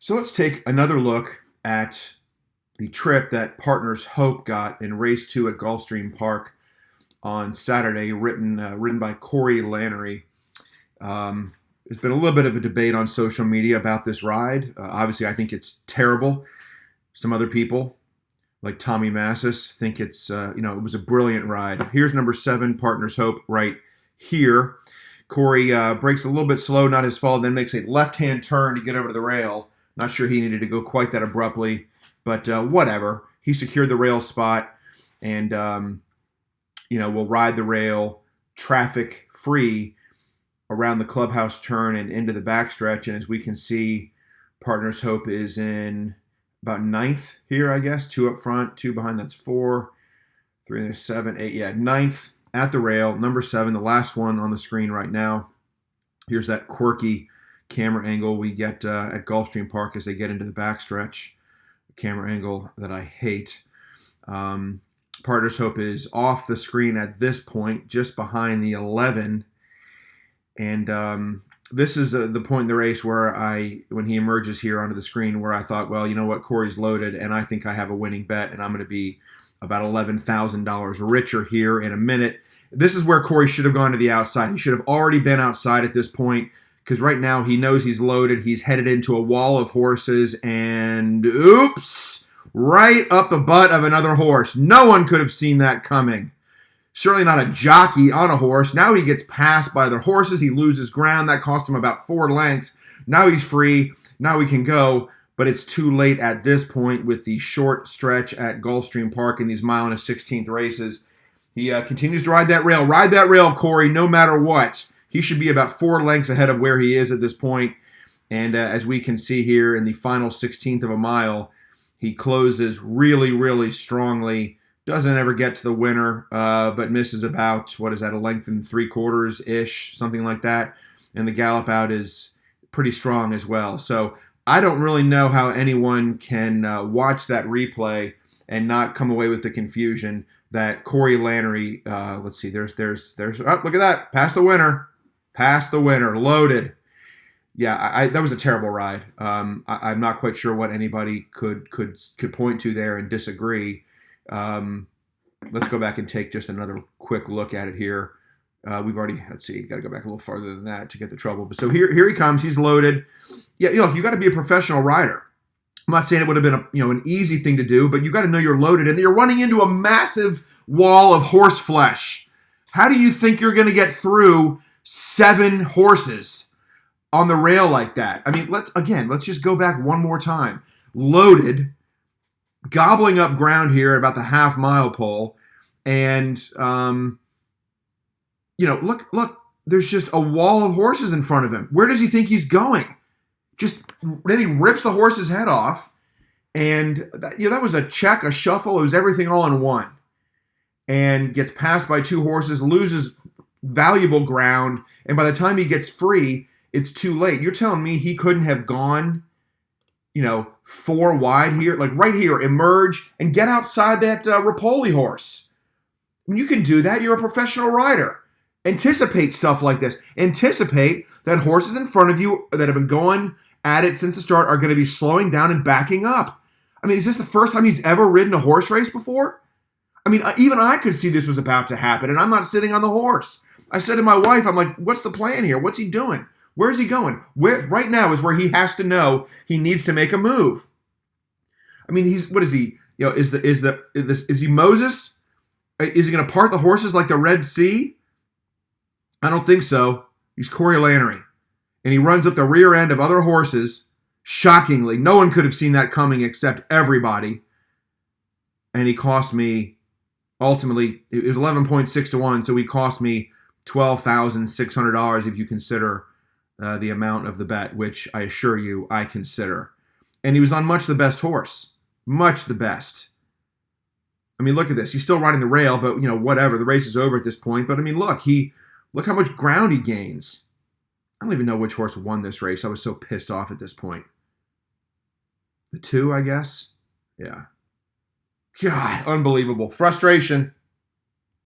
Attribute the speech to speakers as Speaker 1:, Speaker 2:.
Speaker 1: So let's take another look at the trip that Partners Hope got in race 2 at Gulfstream Park on Saturday, ridden by Corey Lannery. There's been a little bit of a debate on social media about this ride. Obviously, I think it's terrible. Some other people, like Tommy Massis, think it was a brilliant ride. Here's number 7, Partners Hope, right here. Corey brakes a little bit slow, not his fault, then makes a left-hand turn to get over to the rail. Not sure he needed to go quite that abruptly, but whatever. He secured the rail spot, and will ride the rail traffic-free around the clubhouse turn and into the backstretch. And as we can see, Partners Hope is in about 9th here, I guess. 2 up front, 2 behind. That's 4, 3, there's 7, 8. Yeah, 9th at the rail. Number 7, the last one on the screen right now. Here's that quirky camera angle we get at Gulfstream Park as they get into the backstretch. Camera angle that I hate. Partners Hope is off the screen at this point, just behind the 11. And this is the point in the race where when he emerges here onto the screen, where I thought, well, you know what, Corey's loaded, and I think I have a winning bet, and I'm going to be about $11,000 richer here in a minute. This is where Corey should have gone to the outside. He should have already been outside at this point, because right now he knows he's loaded. He's headed into a wall of horses, and oops, right up the butt of another horse. No one could have seen that coming. Certainly not a jockey on a horse. Now he gets passed by the horses. He loses ground. That cost him about 4 lengths. Now he's free. Now he can go, but it's too late at this point with the short stretch at Gulfstream Park in these mile and a 16th races. He continues to ride that rail. Ride that rail, Corey, no matter what. He should be about 4 lengths ahead of where he is at this point. And as we can see here in the final 16th of a mile, he closes really, really strongly. Doesn't ever get to the winner, but misses about, a length and 3/4-ish, something like that. And the gallop out is pretty strong as well. So I don't really know how anyone can watch that replay and not come away with the confusion that Corey Lannery, let's see, there's, oh, look at that, past the winner, loaded. Yeah, that was a terrible ride. I'm not quite sure what anybody could point to there and disagree. Let's go back and take just another quick look at it here. We've already, let's see, got to go back a little farther than that to get the trouble. But so here he comes. He's loaded. Yeah, look, you got to be a professional rider. I'm not saying it would have been an easy thing to do, but you got to know you're loaded, and you're running into a massive wall of horse flesh. How do you think you're going to get through 7 horses on the rail like that? I mean, let's just go back one more time. Loaded, gobbling up ground here at about the half-mile pole, and look, there's just a wall of horses in front of him. Where does he think he's going? Then he rips the horse's head off, and that was a check, a shuffle. It was everything all in one, and gets passed by 2 horses, loses valuable ground, and by the time he gets free, it's too late. You're telling me he couldn't have gone 4 wide here, like right here, emerge and get outside that Rapoli horse. I mean, you can do that. You're a professional rider. Anticipate stuff like this. Anticipate that horses in front of you that have been going at it since the start are going to be slowing down and backing up. I mean, is this the first time he's ever ridden a horse race before? I mean, even I could see this was about to happen, and I'm not sitting on the horse. I said to my wife, I'm like, what's the plan here? What's he doing? Where's he going? Where right now is where he has to know he needs to make a move. I mean, what is he? Is he Moses? Is he going to part the horses like the Red Sea? I don't think so. He's Corey Lannery, and he runs up the rear end of other horses. Shockingly, no one could have seen that coming except everybody. And he cost me, ultimately, it was 11.6 to 1, so he cost me $12,600 if you consider the amount of the bet, which I assure you I consider. And he was on much the best horse. Much the best. I mean, look at this. He's still riding the rail, but, whatever. The race is over at this point. But, I mean, look how much ground he gains. I don't even know which horse won this race. I was so pissed off at this point. The 2, I guess? Yeah. God, unbelievable. Frustration.